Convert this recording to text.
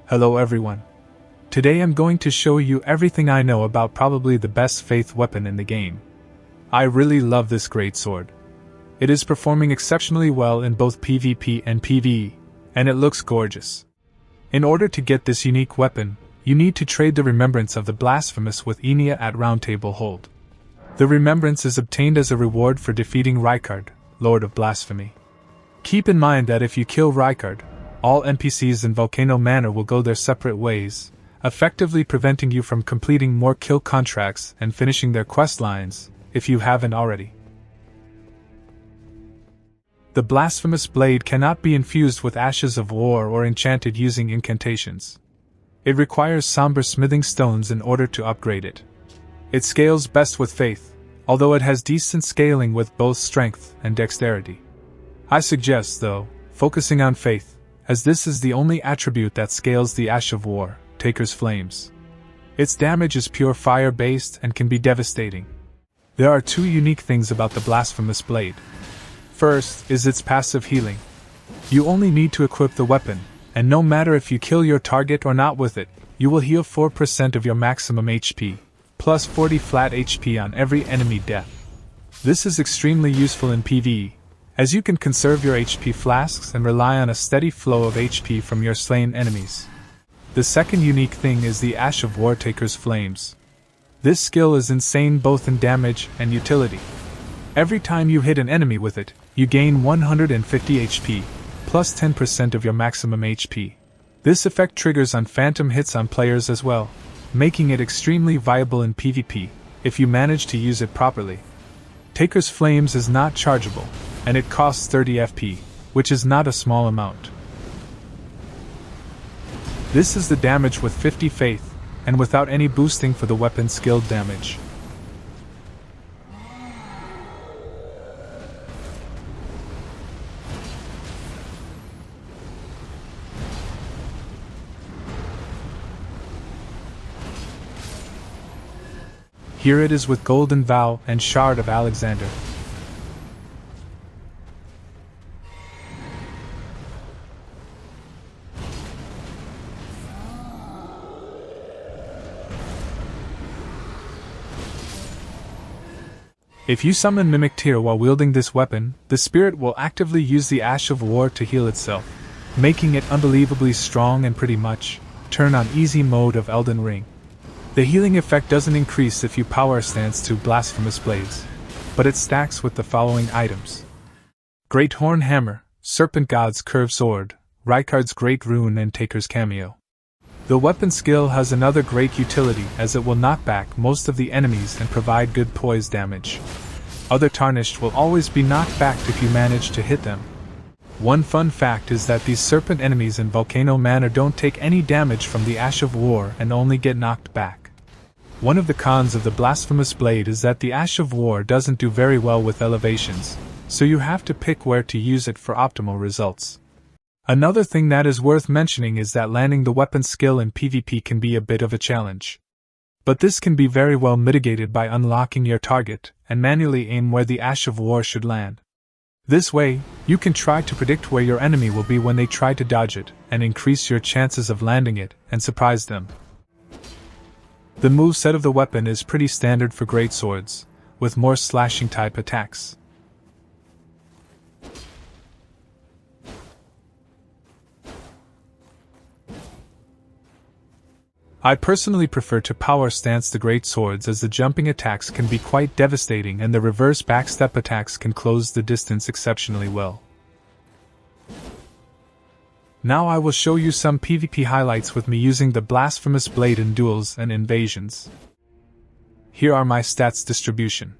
Hello everyone. Today I'm going to show you everything I know about probably the best faith weapon in the game. I really love this great sword. It is performing exceptionally well in both PvP and PVE, and it looks gorgeous. In order to get this unique weapon, you need to trade the remembrance of the Blasphemous with Enya at Roundtable Hold. The remembrance is obtained as a reward for defeating Rykard, Lord of Blasphemy. Keep in mind that if you kill Rykard, all NPCs in Volcano Manor will go their separate ways, effectively preventing you from completing more kill contracts and finishing their quest lines, if you haven't already. The Blasphemous blade cannot be infused with Ashes of War or enchanted using incantations. It requires somber smithing stones in order to upgrade it. It scales best with faith, although it has decent scaling with both strength and dexterity. I suggest, though, focusing on faith, as this is the only attribute that scales the Ash of War, Taker's Flames. Its damage is pure fire-based and can be devastating. There are two unique things about the Blasphemous blade. First is its passive healing. You only need to equip the weapon, and no matter if you kill your target or not with it, you will heal 4% of your maximum HP, plus 40 flat HP on every enemy death. This is extremely useful in PvE, as you can conserve your HP flasks and rely on a steady flow of HP from your slain enemies. The second unique thing is the Ash of War Taker's Flames. This skill is insane both in damage and utility. Every time you hit an enemy with it, you gain 150 HP, plus 10% of your maximum HP. This effect triggers on phantom hits on players as well, making it extremely viable in PvP, if you manage to use it properly. Taker's Flames is not chargeable, and it costs 30 FP, which is not a small amount. This is the damage with 50 faith, and without any boosting for the weapon skill damage. Here it is with Golden Vow and Shard of Alexander. If you summon Mimic Tear while wielding this weapon, the spirit will actively use the Ash of War to heal itself, making it unbelievably strong and pretty much turn on easy mode of Elden Ring. The healing effect doesn't increase if you power stance to Blasphemous blades, but it stacks with the following items: Great Horn Hammer, Serpent God's Curved Sword, Rykard's Great Rune and Taker's Cameo. The weapon skill has another great utility as it will knock back most of the enemies and provide good poise damage. Other tarnished will always be knocked back if you manage to hit them. One fun fact is that these serpent enemies in Volcano Manor don't take any damage from the Ash of War and only get knocked back. One of the cons of the Blasphemous blade is that the Ash of War doesn't do very well with elevations, so you have to pick where to use it for optimal results. Another thing that is worth mentioning is that landing the weapon skill in PvP can be a bit of a challenge. But this can be very well mitigated by unlocking your target and manually aim where the Ash of War should land. This way, you can try to predict where your enemy will be when they try to dodge it, and increase your chances of landing it and surprise them. The moveset of the weapon is pretty standard for greatswords, with more slashing type attacks. I personally prefer to power stance the great swords as the jumping attacks can be quite devastating and the reverse backstep attacks can close the distance exceptionally well. Now I will show you some PvP highlights with me using the Blasphemous blade in duels and invasions. Here are my stats distribution.